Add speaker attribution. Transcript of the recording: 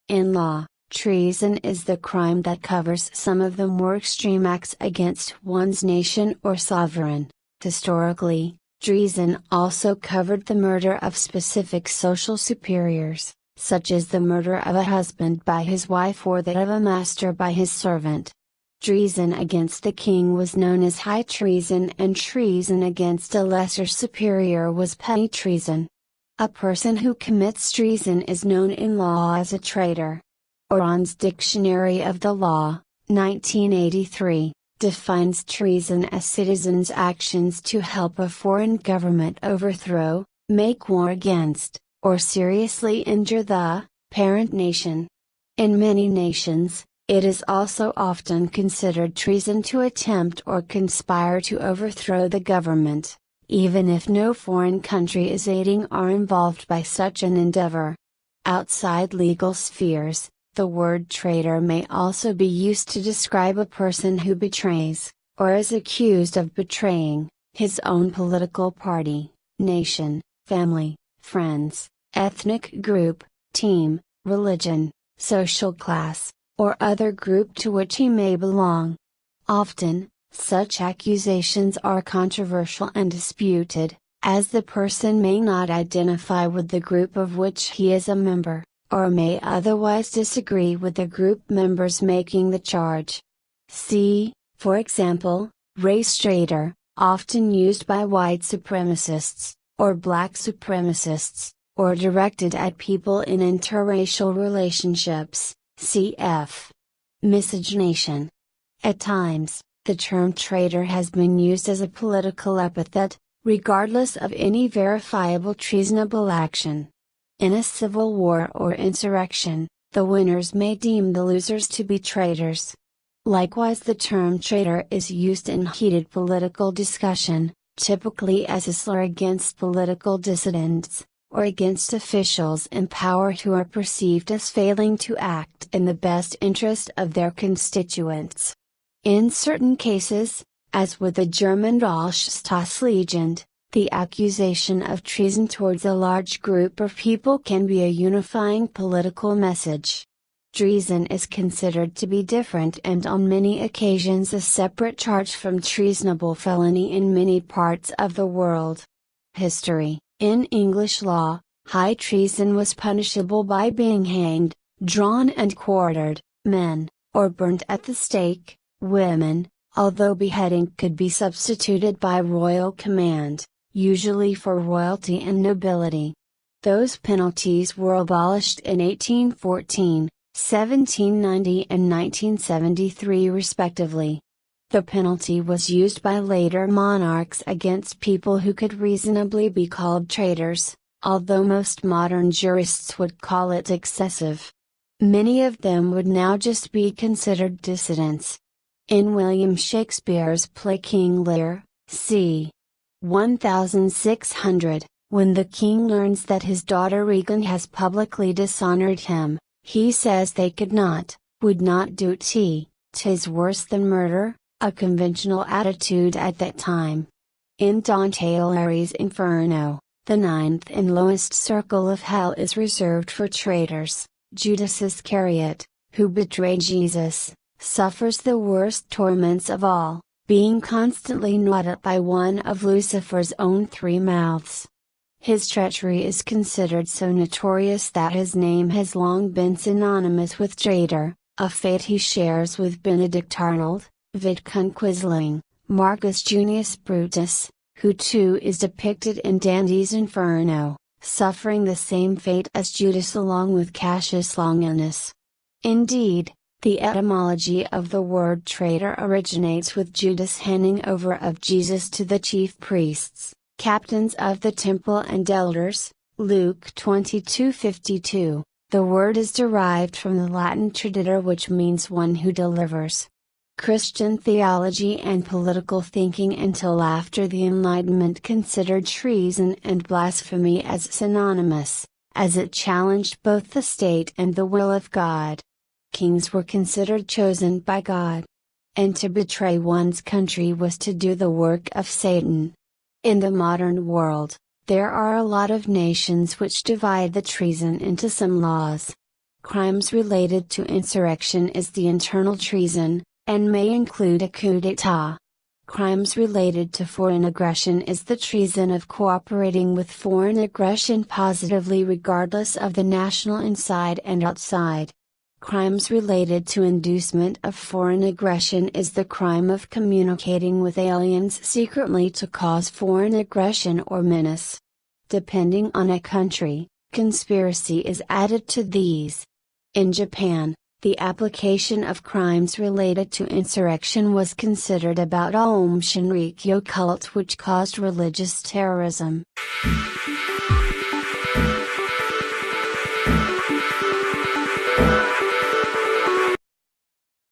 Speaker 1: In law, treason is the crime that covers some of the more extreme acts against one's nation or sovereign. Historically, treason also covered the murder of specific social superiors, such as the murder of a husband by his wife or that of a master by his servant. Treason against the king was known as high treason, and treason against a lesser superior was petty treason. A person who commits treason is known in law as a traitor. Oron's Dictionary of the Law, 1983, defines treason as citizens' actions to help a foreign government overthrow, make war against, or seriously injure the parent nation. In many nations, it is also often considered treason to attempt or conspire to overthrow the government, even if no foreign country is aiding or involved by such an endeavor. Outside legal spheres, the word traitor may also be used to describe a person who betrays, or is accused of betraying, his own political party, nation, family, friends, ethnic group, team, religion, social class, or other group to which he may belong. Often, such accusations are controversial and disputed, as the person may not identify with the group of which he is a member, or may otherwise disagree with the group members making the charge. See, for example, race traitor, often used by white supremacists, or black supremacists, or directed at people in interracial relationships, cf. Miscegenation. At times, the term traitor has been used as a political epithet, regardless of any verifiable treasonable action. In a civil war or insurrection, the winners may deem the losers to be traitors. Likewise, the term traitor is used in heated political discussion, typically as a slur against political dissidents, or against officials in power who are perceived as failing to act in the best interest of their constituents. In certain cases, as with the German Reichstagslegend, the accusation of treason towards a large group of people can be a unifying political message. Treason is considered to be different and on many occasions a separate charge from treasonable felony in many parts of the world. History. In English law, high treason was punishable by being hanged, drawn and quartered, men, or burnt at the stake, women, although beheading could be substituted by royal command, usually for royalty and nobility. Those penalties were abolished in 1814, 1790 and 1973 respectively. The penalty was used by later monarchs against people who could reasonably be called traitors, although most modern jurists would call it excessive. Many of them would now just be considered dissidents. In William Shakespeare's play King Lear, c. 1600, when the king learns that his daughter Regan has publicly dishonored him, he says they could not, would not do 'tis worse than murder, a conventional attitude at that time. In Dante Alighieri's Inferno, the ninth and lowest circle of hell is reserved for traitors. Judas Iscariot, who betrayed Jesus, suffers the worst torments of all, being constantly gnawed at by one of Lucifer's own three mouths. His treachery is considered so notorious that his name has long been synonymous with traitor, a fate he shares with Benedict Arnold, Vidcun Quisling, Marcus Junius Brutus, who too is depicted in Dante's Inferno, suffering the same fate as Judas along with Cassius Longinus. Indeed, the etymology of the word traitor originates with Judas' handing over of Jesus to the chief priests, captains of the temple and elders, Luke 22:52. The word is derived from the Latin traditor, which means one who delivers. Christian theology and political thinking until after the Enlightenment considered treason and blasphemy as synonymous, as it challenged both the state and the will of God. Kings were considered chosen by God. and to betray one's country was to do the work of Satan. In the modern world, there are a lot of nations which divide the treason into some laws. Crimes related to insurrection is the internal treason, and may include a coup d'état. Crimes related to foreign aggression is the treason of cooperating with foreign aggression positively regardless of the national inside and outside. Crimes related to inducement of foreign aggression is the crime of communicating with aliens secretly to cause foreign aggression or menace. Depending on a country, conspiracy is added to these. In Japan, the application of crimes related to insurrection was considered about Aum Shinrikyo cult which caused religious terrorism.